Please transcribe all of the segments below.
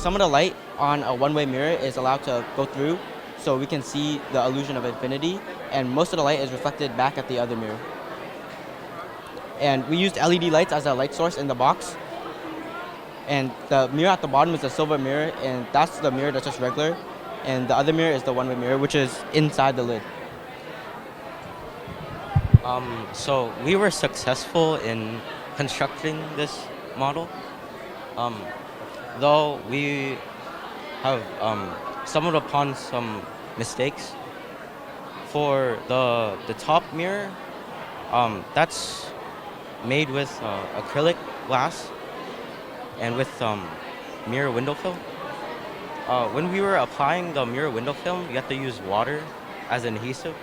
some of the light on a one-way mirror is allowed to go through, so we can see the illusion of infinity, and most of the light is reflected back at the other mirror. And we used LED lights as a light source in the box, and the mirror at the bottom is a silver mirror, and that's the mirror that's just regular, and the other mirror is the one-way mirror, which is inside the lid. So we were successful in constructing this model, though we have stumbled upon some mistakes. For the top mirror, that's made with acrylic glass and with mirror window film. When we were applying the mirror window film, you have to use water as an adhesive.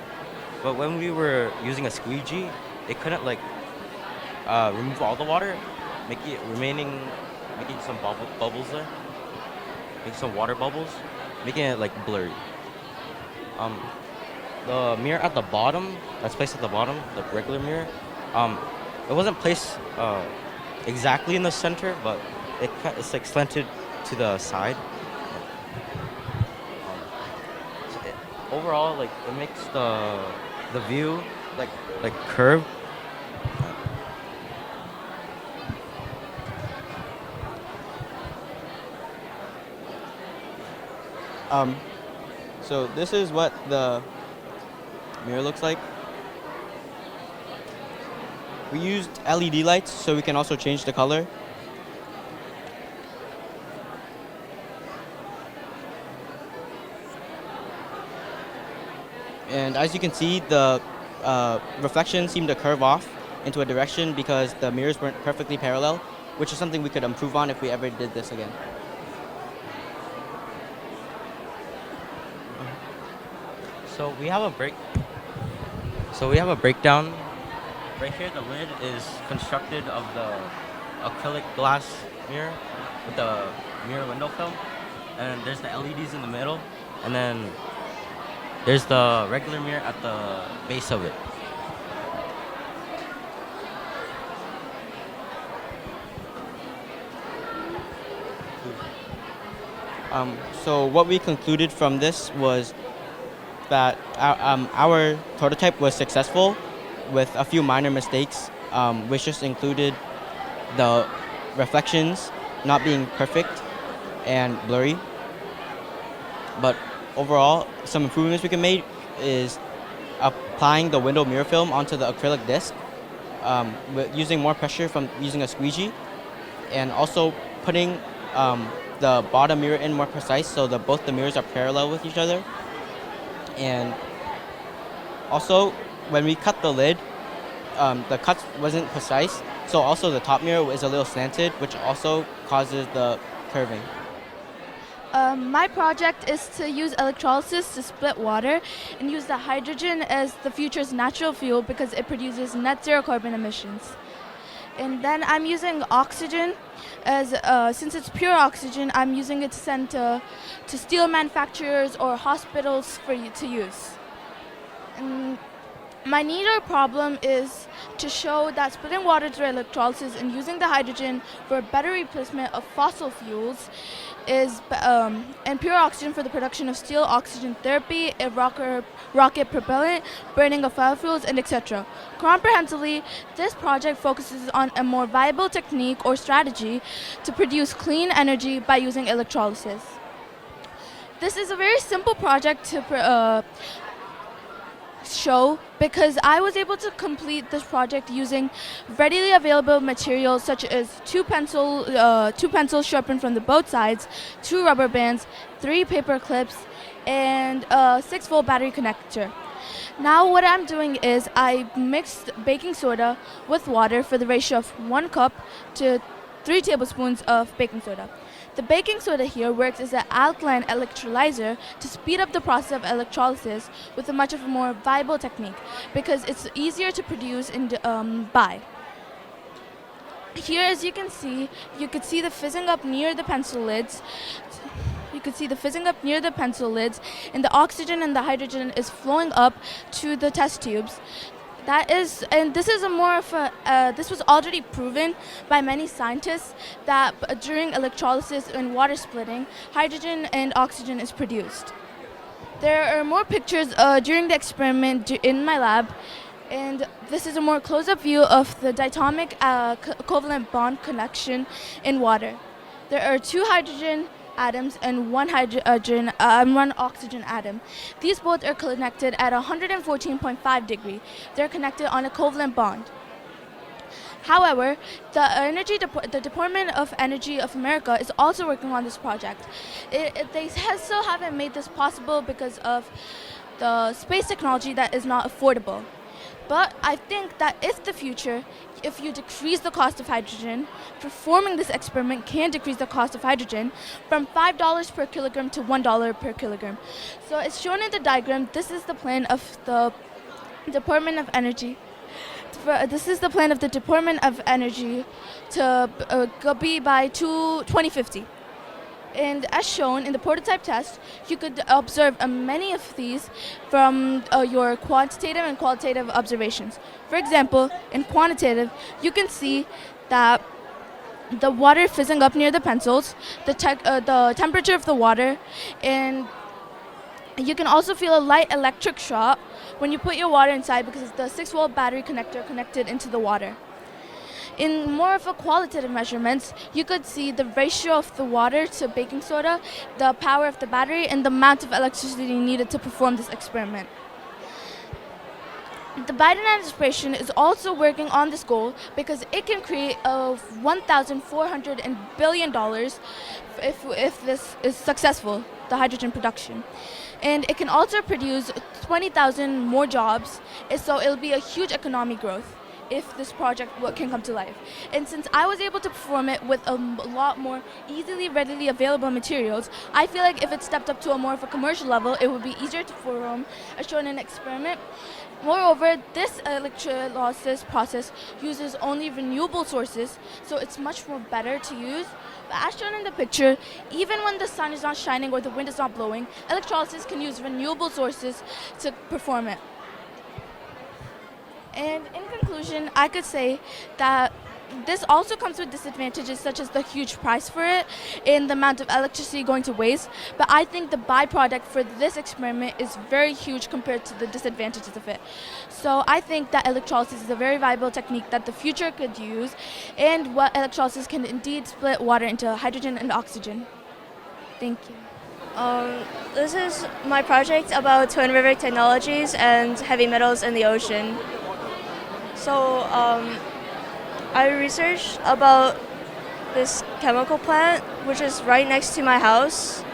But when we were using a squeegee, it couldn't remove all the water, making some bubbles there, making some water bubbles, making it blurry. The mirror at the bottom, that's placed at the bottom, the regular mirror, it wasn't placed exactly in the center, but it's slanted to the side. Overall, it makes the view curve. So this is what the mirror looks like. We used LED lights so we can also change the color. And as you can see, the reflections seem to curve off into a direction because the mirrors weren't perfectly parallel, which is something we could improve on if we ever did this again. So we have a breakdown. Right here, the lid is constructed of the acrylic glass mirror with the mirror window film, and there's the LEDs in the middle, and then there's the regular mirror at the base of it. So what we concluded from this was that our prototype was successful with a few minor mistakes, which just included the reflections not being perfect and blurry. But overall, some improvements we can make is applying the window mirror film onto the acrylic disc, using more pressure from using a squeegee, and also putting the bottom mirror in more precise so that both the mirrors are parallel with each other. And also, when we cut the lid, the cut wasn't precise, so also the top mirror is a little slanted, which also causes the curving. My project is to use electrolysis to split water and use the hydrogen as the future's natural fuel because it produces net zero carbon emissions. And then I'm using oxygen as, since it's pure oxygen, I'm using it to send to steel manufacturers or hospitals for you to use. And my neater problem is to show that splitting water through electrolysis and using the hydrogen for a better replacement of fossil fuels is and pure oxygen for the production of steel oxygen therapy, a rocket propellant, burning of biofuels, and etc. Comprehensively, this project focuses on a more viable technique or strategy to produce clean energy by using electrolysis. This is a very simple project to show because I was able to complete this project using readily available materials such as two pencils sharpened from the both sides, 2 rubber bands, 3 paper clips, and a 6-volt battery connector. Now what I'm doing is I mixed baking soda with water for the ratio of 1 cup to 3 tablespoons of baking soda. The baking soda here works as an alkaline electrolyzer to speed up the process of electrolysis with a much more viable technique because it's easier to produce and buy. Here, as you could see the fizzing up near the pencil lids. And the oxygen and the hydrogen is flowing up to the test tubes. That is, and this is a more of a, this was already proven by many scientists that during electrolysis and water splitting, hydrogen and oxygen is produced. There are more pictures during the experiment in my lab, and this is a more close-up view of the diatomic covalent bond connection in water. There are 2 hydrogen atoms and one oxygen atom. These both are connected at 114.5 degree. They're connected on a covalent bond. However, the Department of Energy of America is also working on this project. They still haven't made this possible because of the space technology that is not affordable. But I think that if you decrease the cost of hydrogen, performing this experiment can decrease the cost of hydrogen from $5 per kilogram to $1 per kilogram. So it's shown in the diagram. This is the plan of the Department of Energy. This is the plan of the Department of Energy to be by 2050. And as shown in the prototype test, you could observe many of these from your quantitative and qualitative observations. For example, in quantitative, you can see that the water fizzing up near the pencils, the temperature of the water, and you can also feel a light electric shock when you put your water inside because it's the 6-volt battery connector connected into the water. In more of a qualitative measurements, you could see the ratio of the water to baking soda, the power of the battery, and the amount of electricity needed to perform this experiment. The Biden administration is also working on this goal because it can create $1,400 billion if this is successful, the hydrogen production. And it can also produce 20,000 more jobs, so it'll be a huge economic growth if this project can come to life. And since I was able to perform it with a lot more readily available materials, I feel like if it stepped up to a more of a commercial level, it would be easier to perform, as shown in an experiment. Moreover, this electrolysis process uses only renewable sources, so it's much more better to use. But as shown in the picture, even when the sun is not shining or the wind is not blowing, electrolysis can use renewable sources to perform it. And in conclusion, I could say that this also comes with disadvantages such as the huge price for it and the amount of electricity going to waste. But I think the byproduct for this experiment is very huge compared to the disadvantages of it. So I think that electrolysis is a very viable technique that the future could use, and what electrolysis can indeed split water into hydrogen and oxygen. Thank you. This is my project about Twin River technologies and heavy metals in the ocean. So I researched about this chemical plant, which is right next to my house.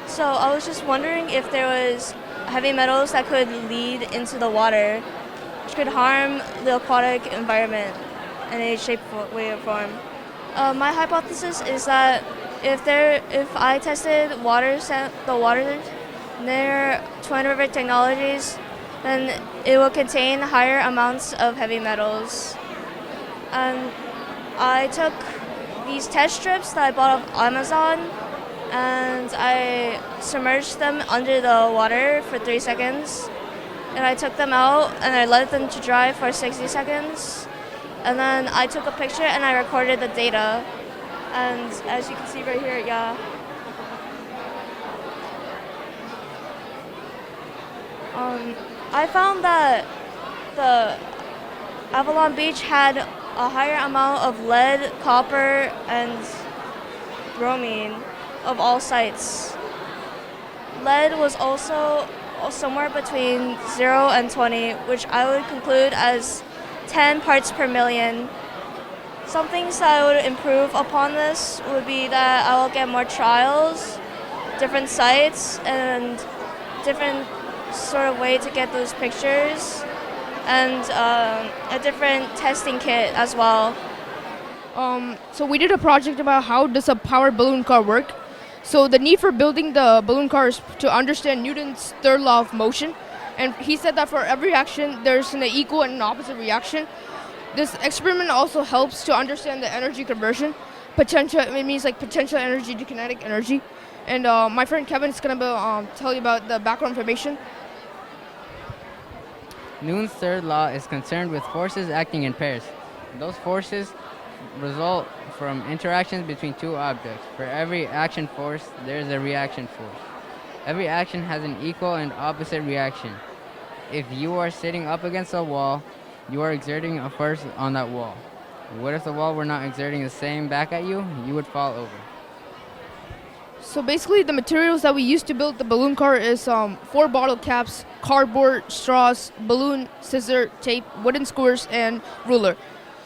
So I was just wondering if there was heavy metals that could lead into the water, which could harm the aquatic environment in any shape, way, or form. My hypothesis is that if I tested the water near Twin River Technologies, then it will contain higher amounts of heavy metals. And I took these test strips that I bought off Amazon, and I submerged them under the water for 3 seconds. And I took them out and I let them to dry for 60 seconds. And then I took a picture and I recorded the data. And as you can see right here, yeah. I found that the Avalon Beach had a higher amount of lead, copper, and bromine of all sites. Lead was also somewhere between 0 and 20, which I would conclude as 10 parts per million. Some things that I would improve upon this would be that I will get more trials, different sites, and different sort of way to get those pictures, and a different testing kit as well. So we did a project about how does a powered balloon car work. So the need for building the balloon car is to understand Newton's third law of motion. And he said that for every action, there's an equal and an opposite reaction. This experiment also helps to understand the energy conversion. It means like potential energy to kinetic energy. And my friend Kevin is going to tell you about the background information. Newton's third law is concerned with forces acting in pairs. Those forces result from interactions between two objects. For every action force, there is a reaction force. Every action has an equal and opposite reaction. If you are sitting up against a wall, you are exerting a force on that wall. What if the wall were not exerting the same back at you? You would fall over. So basically, the materials that we used to build the balloon car is 4 bottle caps, cardboard, straws, balloon, scissor, tape, wooden skewers, and ruler.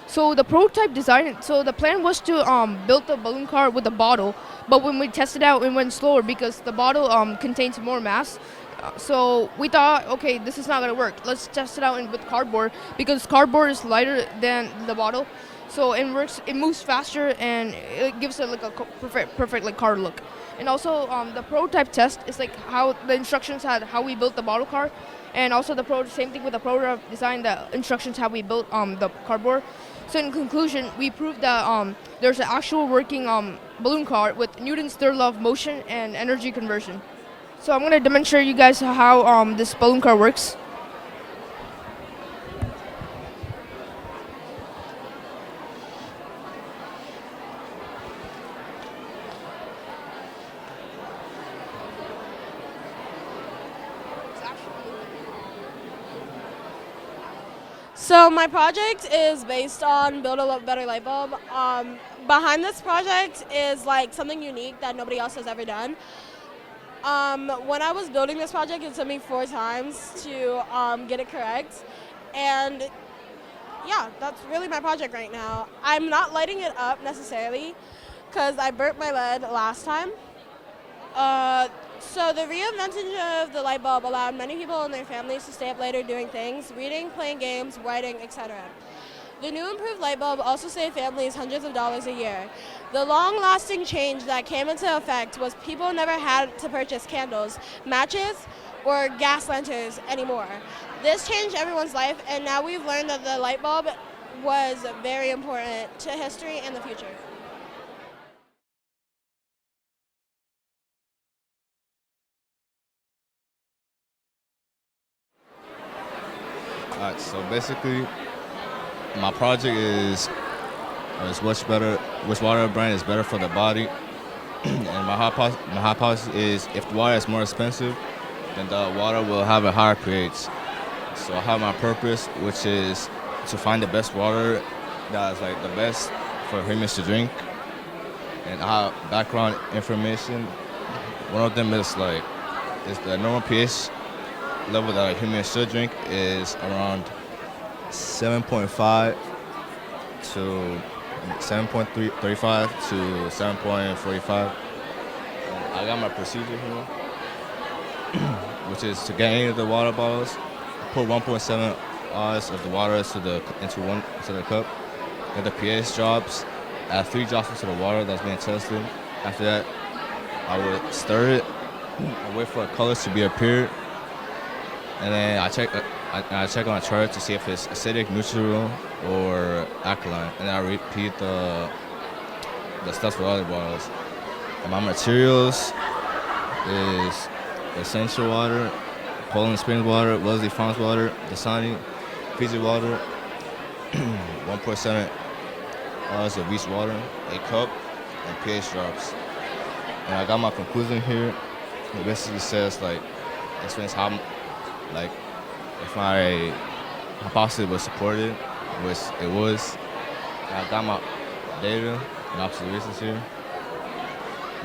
So the prototype design, so the plan was to build the balloon car with a bottle, but when we tested out, it went slower because the bottle contains more mass. So we thought, okay, this is not gonna work. Let's test it out with cardboard because cardboard is lighter than the bottle, so it works. It moves faster and it gives it like a perfect like car look. And also the prototype test is like how the instructions had how we built the bottle car, and also the same thing with the prototype design. The instructions how we built the cardboard. So in conclusion, we proved that there's an actual working balloon car with Newton's third law of motion and energy conversion. So I'm going to demonstrate you guys how this balloon car works. So my project is based on Build a Better Light Bulb. Behind this project is like something unique that nobody else has ever done. When I was building this project, it took me 4 times to get it correct. And yeah, that's really my project right now. I'm not lighting it up necessarily because I burnt my lead last time. So the reinvention of the light bulb allowed many people and their families to stay up later doing things, reading, playing games, writing, etc. The new improved light bulb also saved families hundreds of dollars a year. The long-lasting change that came into effect was people never had to purchase candles, matches, or gas lanterns anymore. This changed everyone's life, and now we've learned that the light bulb was very important to history and the future. Alright, so basically, my project is which water brand is better for the body, and my hypothesis is if the water is more expensive, then the water will have a higher pH. So I have my purpose, which is to find the best water that is like the best for humans to drink, and I have background information. One of them is the normal pH level that a human should drink is around 7.5 to 7.35 to 7.45. I got my procedure here, which is to get any of the water bottles, put 1.7 oz of the water into the cup, and the pH drops, add 3 drops into the water that's being tested. After that, I would stir it and wait for the colors to be appeared. And then I check on a chart to see if it's acidic, neutral, or alkaline. And then I repeat the steps for other bottles. And my materials is essential water, Poland Springs water, Wellesley Farms water, Dasani, Fiji water, 1.7 oz of each water, a cup, and pH drops. And I got my conclusion here. It basically says explains how if my hypothesis was supported, which it was. I got my data and observations here.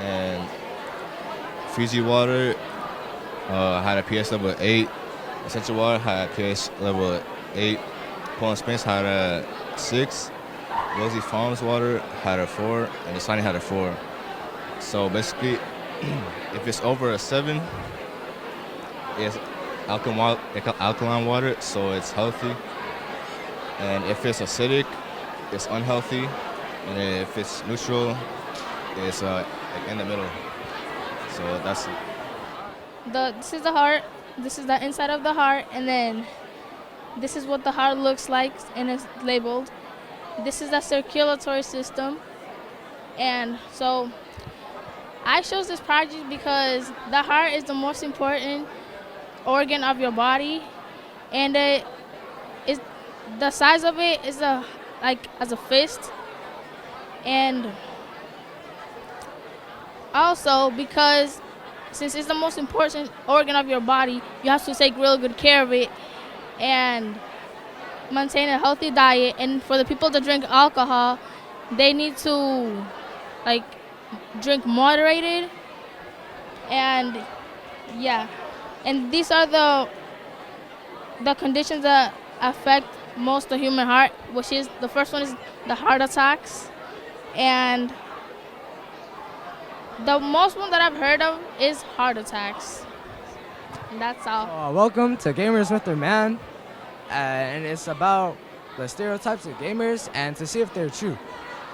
And Fiji water had a pH level of 8. Essential water had a pH level of 8. Poland Springs had a 6. Wellesley Farms water had a 4, and the Dasani had a 4. So basically, if it's over a 7, it's alkaline water, so it's healthy. And if it's acidic, it's unhealthy. And if it's neutral, it's in the middle. So that's it. This is the heart. This is the inside of the heart, and then this is what the heart looks like, and it's labeled. This is the circulatory system, and so I chose this project because the heart is the most important organ of your body, and the size of it is like as a fist, and also because since it's the most important organ of your body, you have to take real good care of it and maintain a healthy diet. And for the people that drink alcohol, they need to like drink moderated, and yeah, and these are the conditions that affect most the human heart, which is the first one is the heart attacks, and the most one that I've heard of is heart attacks. And that's all. Welcome to Gamers with Their Man, and it's about the stereotypes of gamers and to see if they're true.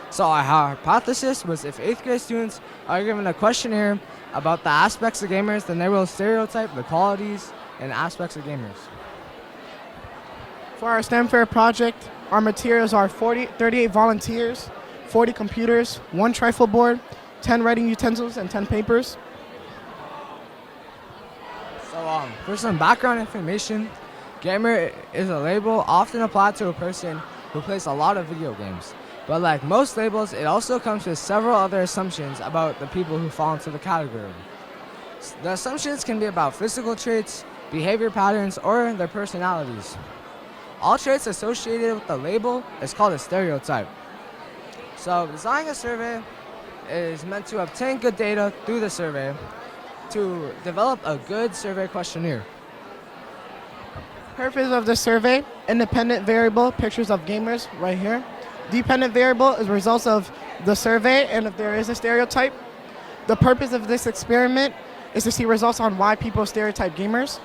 So our hypothesis was if 8th grade students are given a questionnaire about the aspects of gamers, then they will stereotype the qualities and aspects of gamers. For our STEM Fair project, our materials are 38 volunteers, 40 computers, 1 trifle board, 10 writing utensils, and 10 papers. So for some background information, gamer is a label often applied to a person who plays a lot of video games. But like most labels, it also comes with several other assumptions about the people who fall into the category. The assumptions can be about physical traits, behavior patterns, or their personalities. All traits associated with the label is called a stereotype. So designing a survey is meant to obtain good data through the survey to develop a good survey questionnaire. Purpose of the survey, independent variable, pictures of gamers right here. Dependent variable is results of the survey and if there is a stereotype. The purpose of this experiment is to see results on why people stereotype gamers.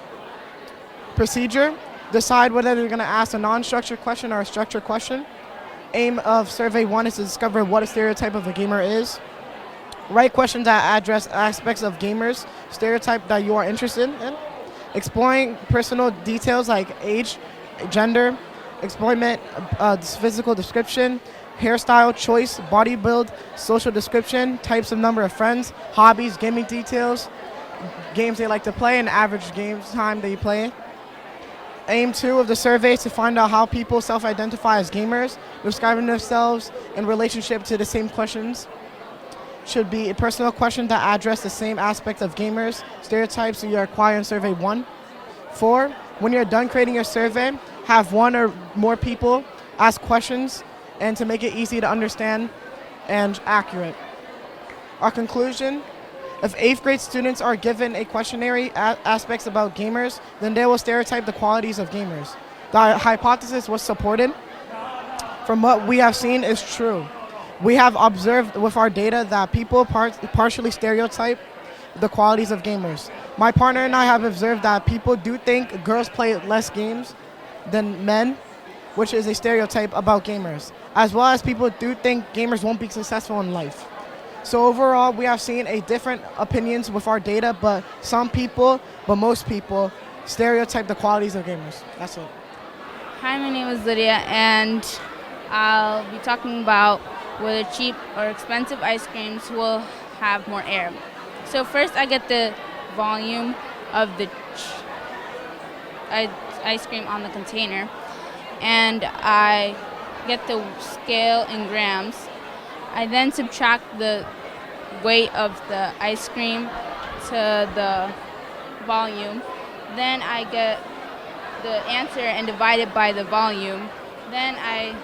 Procedure, decide whether they're going to ask a non-structured question or a structured question. Aim of survey 1 is to discover what a stereotype of a gamer is. Write questions that address aspects of gamers, stereotype that you are interested in. Exploring personal details like age, gender, employment, physical description, hairstyle choice, body build, social description, types of number of friends, hobbies, gaming details, games they like to play, and average game time they play. Aim 2 of the survey is to find out how people self-identify as gamers, describing themselves in relationship to the same questions. Should be a personal question that address the same aspect of gamers, stereotypes that you acquire in survey 1. 4, when you're done creating your survey, have 1 or more people ask questions and to make it easy to understand and accurate. Our conclusion, if 8th grade students are given a questionnaire aspects about gamers, then they will stereotype the qualities of gamers. The hypothesis was supported. From what we have seen is true. We have observed with our data that people partially stereotype the qualities of gamers. My partner and I have observed that people do think girls play less games than men, which is a stereotype about gamers, as well as people do think gamers won't be successful in life. So overall, we have seen a different opinions with our data, but some people, but most people, stereotype the qualities of gamers. That's it. Hi, my name is Lydia, and I'll be talking about whether cheap or expensive ice creams will have more air. So first I get the volume of the ice cream on the container, and I get the scale in grams. I then subtract the weight of the ice cream to the volume. Then I get the answer and divide it by the volume. Then I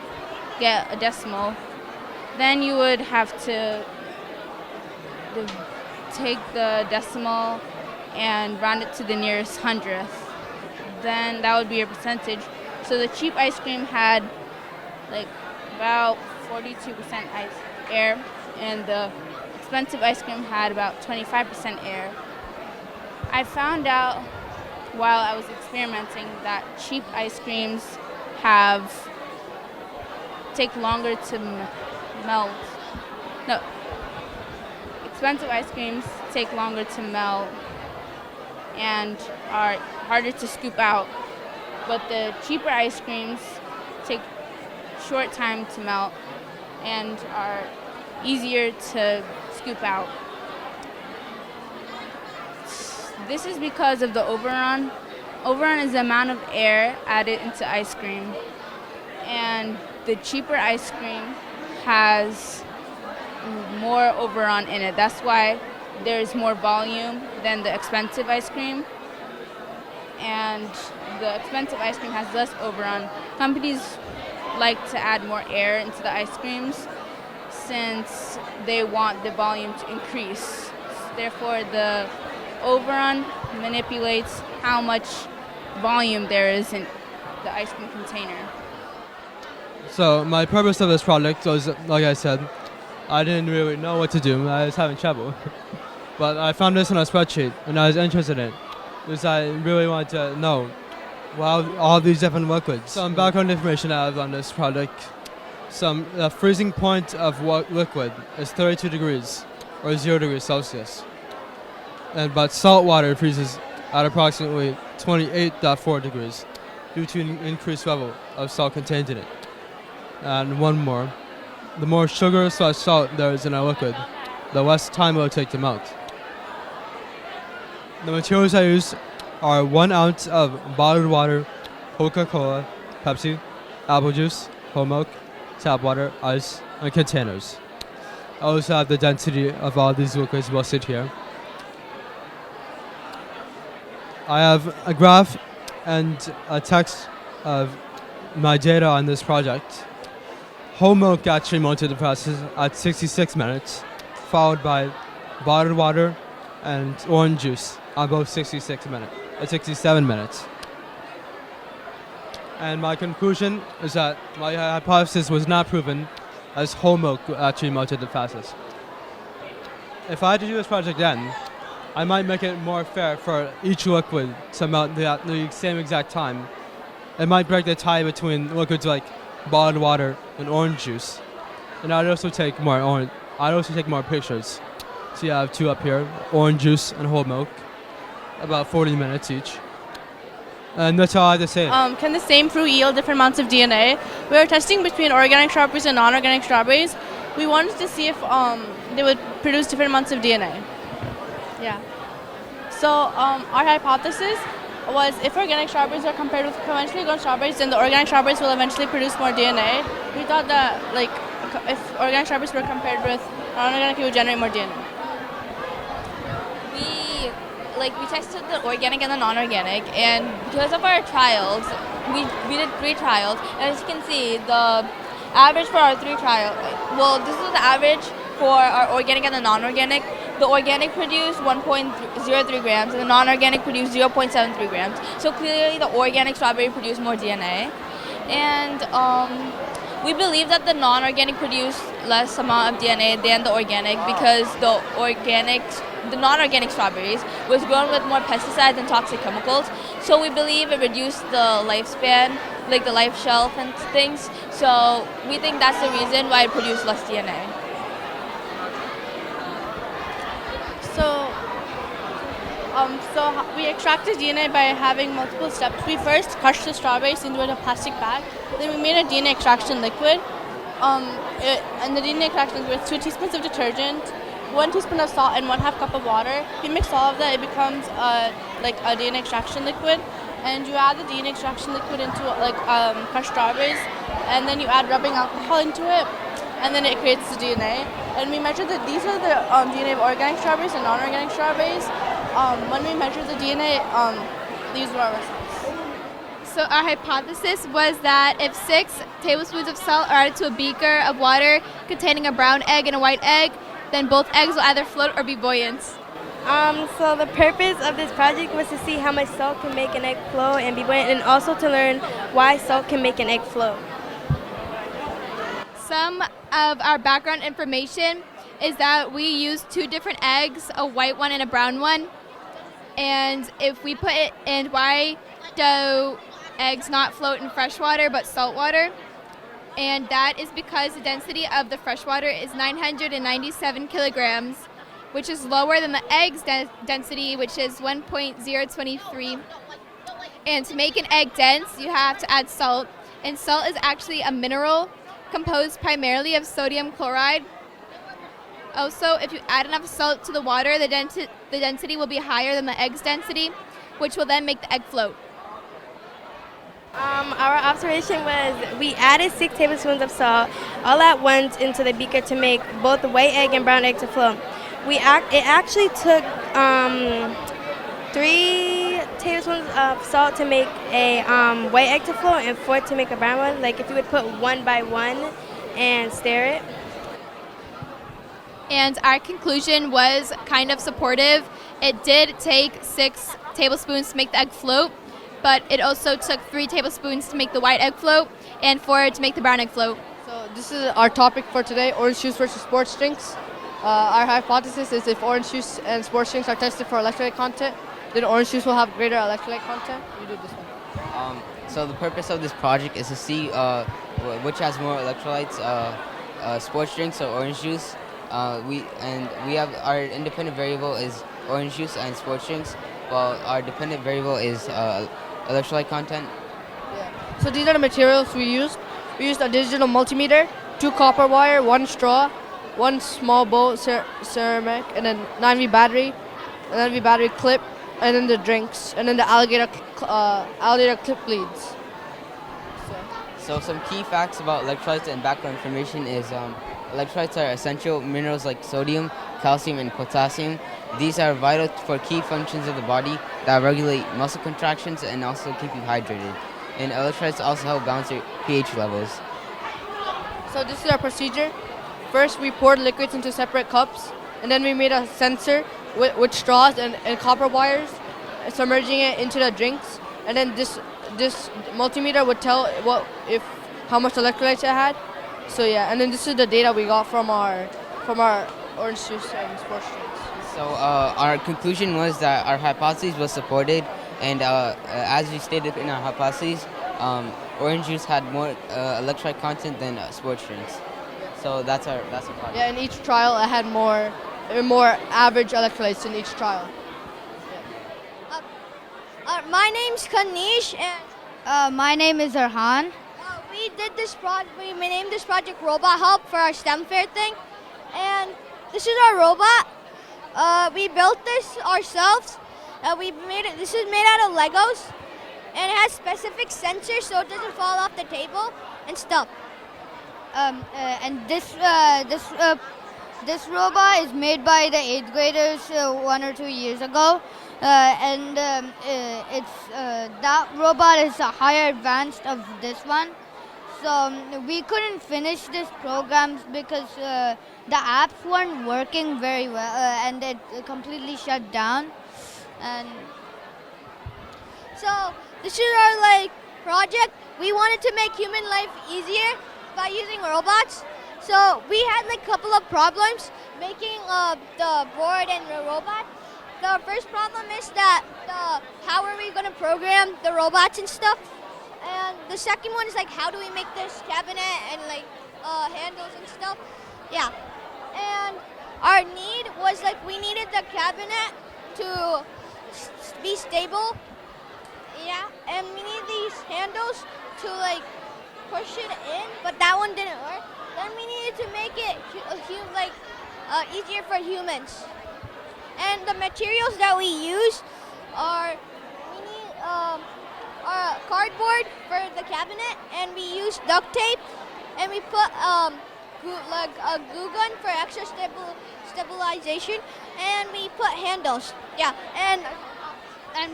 get a decimal. Then you would have to take the decimal and round it to the nearest hundredth. Then that would be your percentage. So the cheap ice cream had like about 42% air, and the expensive ice cream had about 25% air. I found out while I was experimenting that cheap ice creams take longer to melt. No, expensive ice creams take longer to melt and are harder to scoop out, but the cheaper ice creams take short time to melt and are easier to scoop out. This is because of the overrun. Overrun is the amount of air added into ice cream. and the cheaper ice cream has more Oberon in it. That's why there's more volume than the expensive ice cream. And the expensive ice cream has less Oberon. Companies like to add more air into the ice creams since they want the volume to increase. Therefore, the Oberon manipulates how much volume there is in the ice cream container. So my purpose of this project was, like I said, I didn't really know what to do. I was having trouble. But I found this on a spreadsheet and I was interested in it because I really wanted to know all these different liquids. Some background information I have on this project. The freezing point of liquid is 32 degrees or 0 degrees Celsius. But salt water freezes at approximately 28.4 degrees due to an increased level of salt contained in it. And one more, the more sugar / salt there is in a liquid, the less time it will take to melt. The materials I use are 1 ounce of bottled water, Coca-Cola, Pepsi, apple juice, whole milk, tap water, ice, and containers. I also have the density of all these liquids listed here. I have a graph and a text of my data on this project. Whole milk actually melted the process at 66 minutes, followed by bottled water and orange juice on both 67 minutes. And my conclusion is that my hypothesis was not proven, as whole milk actually melted the fastest. If I had to do this project again, I might make it more fair for each liquid to melt at the same exact time. It might break the tie between liquids like bottled water and orange juice. And I'd also take more pictures. So you have 2 up here, orange juice and whole milk, about 40 minutes each. And that's all I have to say. Can the same fruit yield different amounts of DNA? We were testing between organic strawberries and non-organic strawberries. We wanted to see if they would produce different amounts of DNA. Yeah. So our hypothesis was if organic strawberries are compared with conventionally grown strawberries, then the organic strawberries will eventually produce more DNA. We thought that if organic strawberries were compared with non-organic, it would generate more DNA. We tested the organic and the non-organic, and because of our trials, we did 3 trials, and as you can see, the average for our 3 trials, this is the average for our organic and the non-organic. The organic produced 1.03 grams, and the non-organic produced 0.73 grams. So clearly the organic strawberry produced more DNA, and we believe that the non-organic produced less amount of DNA than the organic because the non-organic strawberries was grown with more pesticides and toxic chemicals. So we believe it reduced the lifespan, like the life shelf and things. So we think that's the reason why it produced less DNA. So we extracted DNA by having multiple steps. We first crushed the strawberries into a plastic bag. Then we made a DNA extraction liquid. And the DNA extraction liquid with 2 teaspoons of detergent, 1 teaspoon of salt, and 1/2 cup of water. If you mix all of that, it becomes like a DNA extraction liquid. And you add the DNA extraction liquid into crushed strawberries, and then you add rubbing alcohol into it, and then it creates the DNA. And we measured that these are the DNA of organic strawberries and non-organic strawberries. When we measured the DNA, these were our results. So our hypothesis was that if 6 tablespoons of salt are added to a beaker of water containing a brown egg and a white egg, then both eggs will either float or be buoyant. So the purpose of this project was to see how much salt can make an egg float and be buoyant, and also to learn why salt can make an egg float. Some of our background information is that we used 2 different eggs, a white one and a brown one. And if we put it in, why do eggs not float in fresh water but salt water? And that is because the density of the fresh water is 997 kilograms, which is lower than the egg's density, which is 1.023. And to make an egg dense, you have to add salt. And salt is actually a mineral composed primarily of sodium chloride. Also, if you add enough salt to the water, the density will be higher than the egg's density, which will then make the egg float. Our observation was we added 6 tablespoons of salt all at once into the beaker to make both the white egg and brown egg to float. It actually took 3 tablespoons of salt to make a white egg to float and 4 to make a brown one. Like if you would put one by one and stir it. And our conclusion was kind of supportive. It did take 6 tablespoons to make the egg float, but it also took 3 tablespoons to make the white egg float and 4 to make the brown egg float. So this is our topic for today, orange juice versus sports drinks. Our hypothesis is if orange juice and sports drinks are tested for electrolyte content, then orange juice will have greater electrolyte content. You do this one. So the purpose of this project is to see which has more electrolytes, sports drinks or orange juice. We have our independent variable is orange juice and sports drinks, while our dependent variable is electrolyte content. Yeah. So these are the materials we used. We used a digital multimeter, 2 copper wire, 1 straw, 1 small bowl ceramic, and then 9V battery clip, and then the drinks, and then the alligator clip leads. So some key facts about electrolytes and background information is electrolytes are essential minerals like sodium, calcium, and potassium. These are vital for key functions of the body that regulate muscle contractions and also keep you hydrated. And electrolytes also help balance your pH levels. So this is our procedure. First, we poured liquids into separate cups, and then we made a sensor with straws and copper wires, submerging it into the drinks. And then this multimeter would tell how much electrolytes it had. So yeah, and then this is the data we got from our orange juice and sports drinks. So our conclusion was that our hypothesis was supported, and as we stated in our hypothesis, orange juice had more electrolyte content than sports drinks. So that's our project. Yeah, in each trial it had more average electrolytes in each trial. My name's Kanish and my name is Arhan. We did this we named this project Robot Help for our STEM fair thing, and this is our robot. We built this ourselves. This is made out of Legos, and it has specific sensors so it doesn't fall off the table and stuff. And this robot is made by the 8th graders 1 or 2 years ago, and that robot is a higher advanced of this one. So we couldn't finish this program because the apps weren't working very well, and it completely shut down. And so this is our project. We wanted to make human life easier by using robots. So we had a couple of problems making the board and the robot. The first problem is that how are we going to program the robots and stuff? And the second one is how do we make this cabinet and handles and stuff? Yeah. And our need was we needed the cabinet to be stable. Yeah. And we need these handles to push it in, but that one didn't work. Then we needed to make it easier for humans. And the materials that we use are cardboard for the cabinet, and we use duct tape, and we put a glue gun for extra stabilization, and we put handles. Yeah, and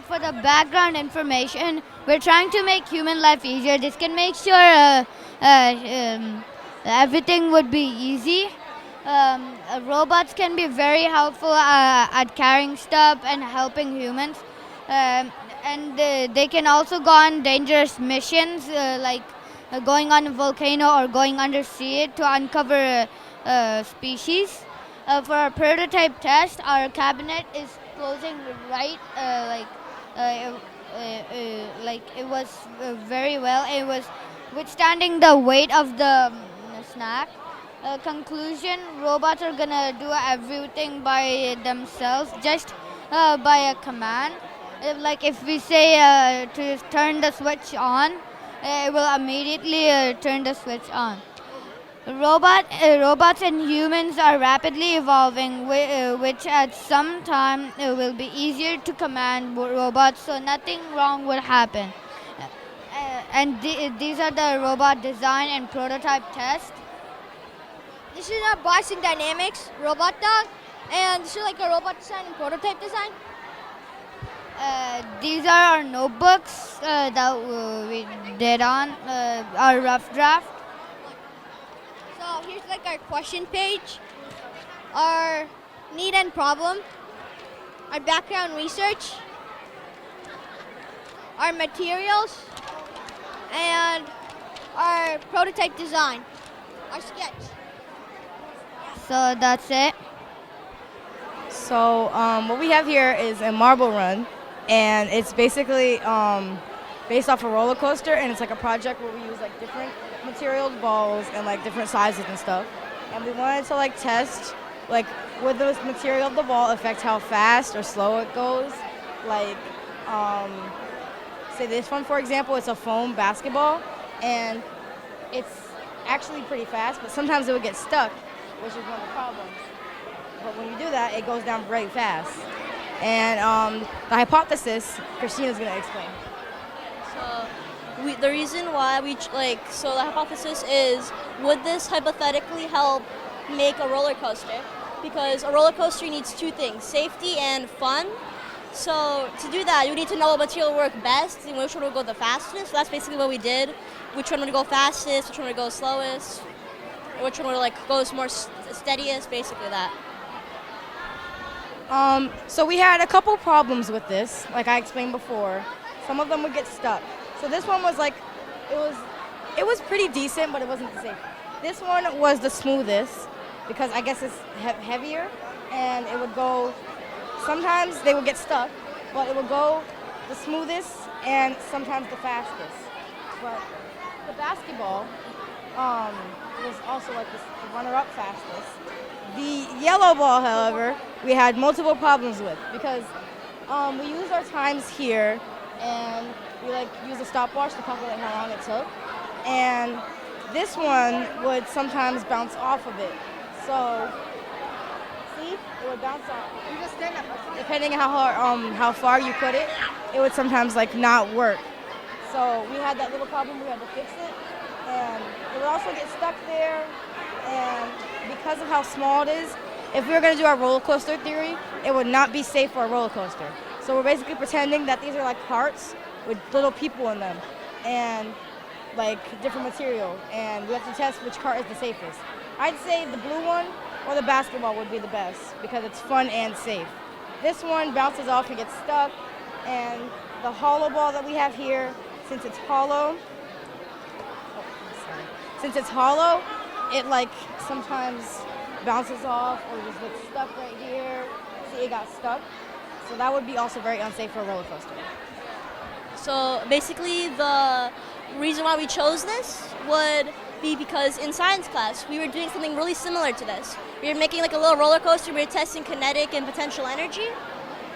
for the background information, we're trying to make human life easier. This can make sure everything would be easy. Robots can be very helpful at carrying stuff and helping humans. And they can also go on dangerous missions, going on a volcano or going undersea to uncover species. For our prototype test, our cabinet is closing right, it was very well. It was withstanding the weight of the snack. Conclusion: robots are gonna do everything by themselves, just by a command. If we say to turn the switch on, it will immediately turn the switch on. Robots and humans are rapidly evolving, which at some time will be easier to command robots, so nothing wrong would happen. and these are the robot design and prototype test. This is our Boston Dynamics robot dog, and this is like a robot design and prototype design. These are our notebooks that we did on our rough draft. So here's like our question page, our need and problem, our background research, our materials, and our prototype design, our sketch. So that's it. So what we have here is a marble run, and it's basically based off a roller coaster, and it's like a project where we use like different materials, balls, and like different sizes and stuff. And we wanted to like test like would the material of the ball affect how fast or slow it goes. Like say this one for example, it's a foam basketball, and it's actually pretty fast, but sometimes it would get stuck, which is one of the problems. But when you do that, it goes down very fast. And the hypothesis, Christina's gonna explain. So the reason why so the hypothesis is, would this hypothetically help make a roller coaster? Because a roller coaster needs two things, safety and fun. So to do that, you need to know what material will work best and which one will go the fastest. So that's basically what we did. Which one would go fastest, which one would go slowest, which one would like goes more steadiest, basically that. So we had a couple problems with this, like I explained before. Some of them would get stuck. So this one was like, it was pretty decent, but it wasn't the same. This one was the smoothest because I guess it's heavier, and it would go. Sometimes they would get stuck, but it would go the smoothest and sometimes the fastest. But the basketball was also like the runner-up fastest. The yellow ball, however, we had multiple problems with because we used our times here, and we like used a stopwatch to calculate how long it took. And this one would sometimes bounce off of it. So, see, it would bounce off. Depending on how far you put it, it would sometimes like not work. So we had that little problem. We had to fix it, and it would also get stuck there. And because of how small it is, if we were going to do our roller coaster theory, it would not be safe for a roller coaster. So we're basically pretending that these are like carts with little people in them and like different material, and we have to test which cart is the safest. I'd say the blue one or the basketball would be the best because it's fun and safe. This one bounces off and gets stuck, and the hollow ball that we have here, since it's hollow, it like sometimes bounces off or just gets stuck right here. See, it got stuck. So that would be also very unsafe for a roller coaster. So basically the reason why we chose this would be because in science class we were doing something really similar to this. We were making like a little roller coaster, we were testing kinetic and potential energy.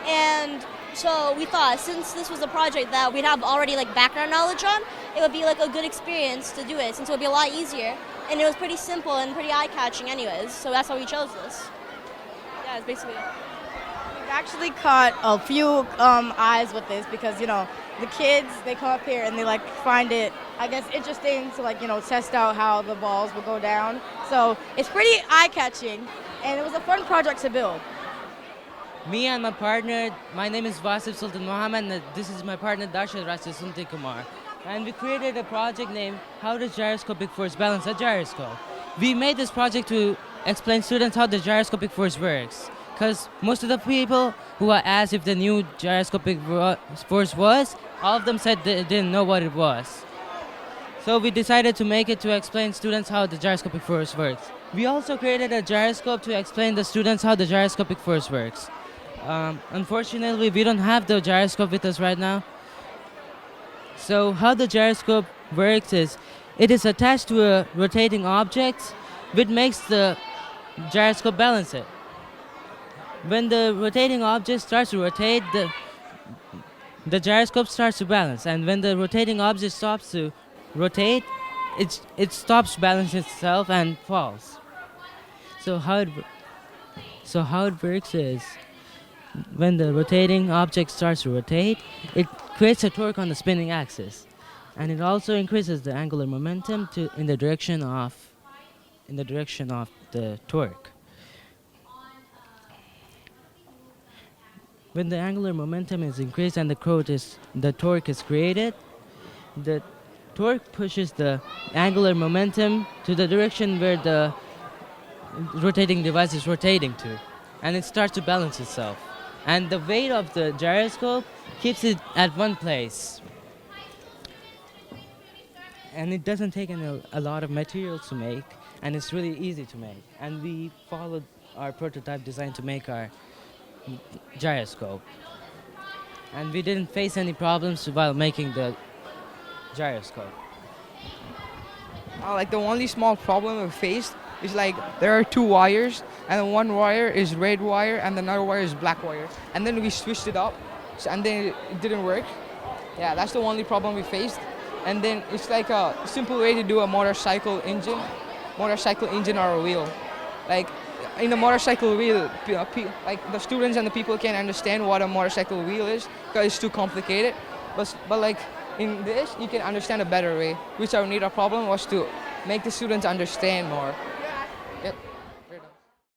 And so we thought since this was a project that we'd have already like background knowledge on, it would be like a good experience to do it since it would be a lot easier. And it was pretty simple and pretty eye-catching anyways, so that's why we chose this. Yeah, it's basically it. We've actually caught a few eyes with this because, you know, the kids, they come up here and they like find it, I guess, interesting to like, you know, test out how the balls will go down. So it's pretty eye-catching, and it was a fun project to build. Me and my partner, my name is Vasif Sultan Mohammed, and this is my partner Darshan Rasasunti Kumar. And we created a project named How Does Gyroscopic Force Balance a Gyroscope? We made this project to explain students how the gyroscopic force works. Because most of the people who are asked if the new gyroscopic force was, all of them said they didn't know what it was. So we decided to make it to explain students how the gyroscopic force works. We also created a gyroscope to explain the students how the gyroscopic force works. Unfortunately, we don't have the gyroscope with us right now. So how the gyroscope works is, it is attached to a rotating object, which makes the gyroscope balance it. When the rotating object starts to rotate, the gyroscope starts to balance, and when the rotating object stops to rotate, it stops balancing itself and falls. So how it works is, when the rotating object starts to rotate, it creates a torque on the spinning axis. and it also increases the angular momentum in the direction of the torque. When the angular momentum is increased and the torque is created, the torque pushes the angular momentum to the direction where the rotating device is rotating to, and it starts to balance itself. And the weight of the gyroscope keeps it at one place. And it doesn't take a lot of materials to make, and it's really easy to make. And we followed our prototype design to make our gyroscope. And we didn't face any problems while making the gyroscope. Like the only small problem we faced is like there are two wires, and one wire is red wire and another wire is black wire. And then we switched it up, and then it didn't work. Yeah, that's the only problem we faced. And then it's like a simple way to do a motorcycle engine or a wheel. Like in a motorcycle wheel, like the students and the people can't understand what a motorcycle wheel is because it's too complicated. But like in this, you can understand a better way. Which our problem was to make the students understand more.